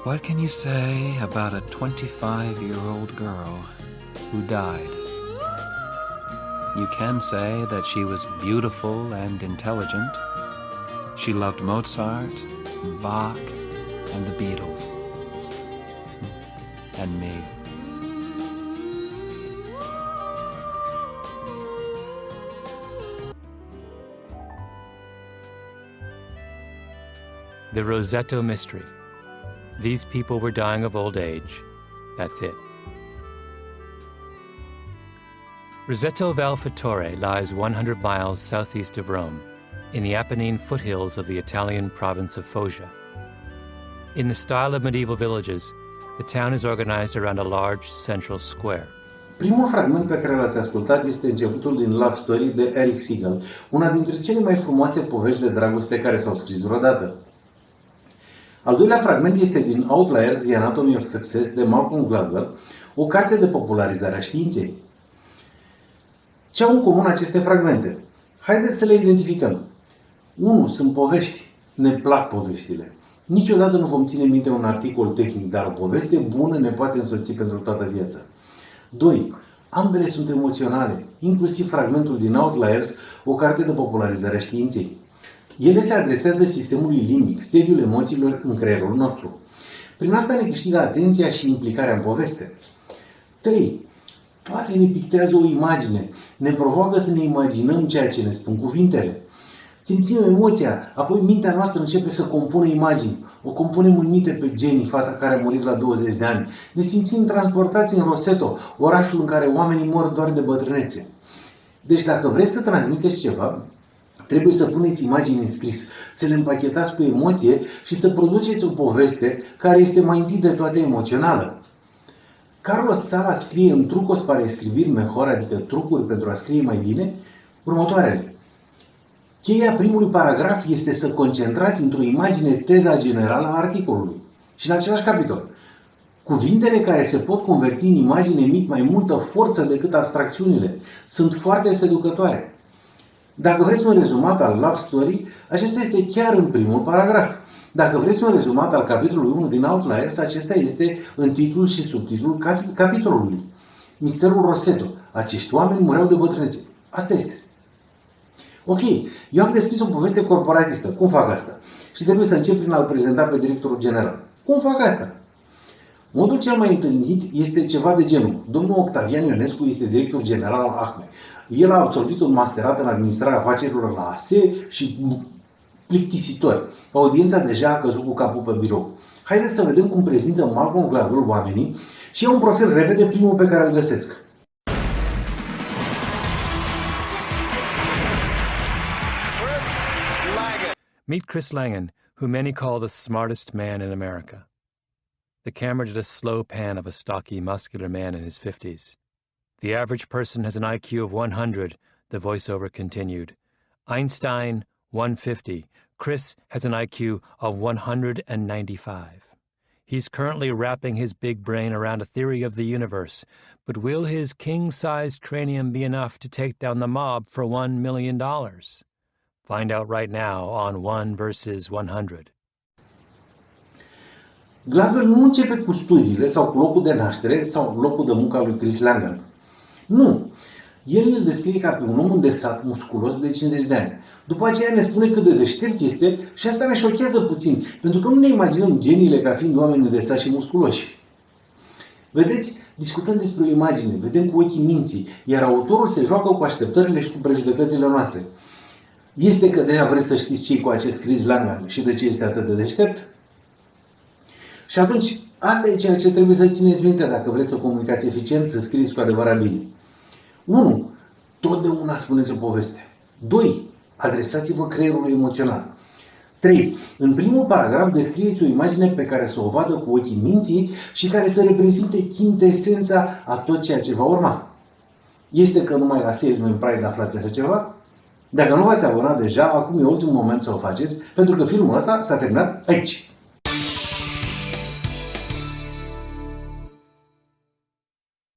What can you say about a 25-year-old girl who died? You can say that she was beautiful and intelligent. She loved Mozart, Bach, and the Beatles. And me. The Rosetto Mystery. These people were dying of old age. That's it. Rosetto Valfattore lies 100 miles southeast of Rome, in the Apennine foothills of the Italian province of Foggia. In the style of medieval villages, the town is organized around a large central square. Primul fragment pe care l-ați ascultat este începutul din Love Story de Eric Segal, una dintre cele mai frumoase povești de dragoste care s-au scris vreodată. Al doilea fragment este din Outliers, The Anatomy of Success de Malcolm Gladwell, o carte de popularizare a științei. Ce au în comun aceste fragmente? Haideți să le identificăm. 1. Sunt povești. Ne plac poveștile. Niciodată nu vom ține minte un articol tehnic, dar o poveste bună ne poate însoți pentru toată viața. 2. Ambele sunt emoționale, inclusiv fragmentul din Outliers, o carte de popularizare a științei. Ele se adresează sistemului limbic, sediul emoțiilor în creierul nostru. Prin asta ne câștigă atenția și implicarea în poveste. 3. Toate ne pictează o imagine, ne provoacă să ne imaginăm ceea ce ne spun cuvintele. Simțim emoția, apoi mintea noastră începe să compună imagini. O compunem în minte pe Jenny, fata care a murit la 20 de ani. Ne simțim transportați în Rosetto, orașul în care oamenii mor doar de bătrânețe. Deci dacă vreți să transmiteți ceva, trebuie să puneți imagini în scris, să le împachetați cu emoție și să produceți o poveste care este mai întâi de toate emoțională. Carlos Sala scrie în Trucos para escribir mejor, adică trucuri pentru a scrie mai bine, următoarele. Cheia primului paragraf este să concentrați într-o imagine teza generală a articolului. Și în același capitol. Cuvintele care se pot converti în imagine emit mai multă forță decât abstracțiunile. Sunt foarte seducătoare. Dacă vreți un rezumat al Love Story, acesta este chiar în primul paragraf. Dacă vreți un rezumat al capitolului 1 din Outliers, acesta este în titlul și subtitlul capitolului. Misterul Rosetto. Acești oameni mureau de bătrânețe. Asta este. Ok, eu am descris o poveste corporatistă. Cum fac asta? Și trebuie să încep prin a-l prezenta pe directorul general. Cum fac asta? Modul cel mai întâlnit este ceva de genul. Domnul Octavian Ionescu este director general al ACME. El a absolvit un masterat în administrarea afacerilor la ASE și plictisitor. Audiența deja a căzut cu capul pe birou. Haideți să vedem cum prezintă Malcolm Gladwell oamenii și iau un profil repede, primul pe care îl găsesc. Meet Chris Langan, who many call the smartest man in America. The camera did a slow pan of a stocky, muscular man in his 50s. The average person has an IQ of 100, the voiceover continued. Einstein, 150. Chris has an IQ of 195. He's currently wrapping his big brain around a theory of the universe, but will his king-sized cranium be enough to take down the mob for $1 million? Find out right now on 1 versus 100. Gladwell nu începe cu studiile sau cu locul de naștere sau locul de muncă al lui Chris Langan. Nu. El îl descrie ca pe un om îndesat, musculos de 50 de ani. După aceea ne spune cât de deștept este și asta ne șochează puțin, pentru că nu ne imaginăm geniile ca fiind oameni îndesați și musculoși. Vedeți, discutăm despre o imagine, vedem cu ochii minții, iar autorul se joacă cu așteptările și cu prejudecățile noastre. Este că deja vreți să știți ce cu acest Chris Langan și de ce este atât de deștept? Și atunci, asta e ceea ce trebuie să țineți minte dacă vreți să comunicați eficient, să scrieți cu adevărat bine. 1. Totdeauna spuneți o poveste. 2. Adresați-vă creierului emoțional. 3. În primul paragraf descrieți o imagine pe care să o vadă cu ochii minții și care să reprezinte chintesența a tot ceea ce va urma. Este că numai la Salesman Pride aflați așa ceva? Dacă nu v-ați abonat deja, acum e ultimul moment să o faceți, pentru că filmul ăsta s-a terminat aici.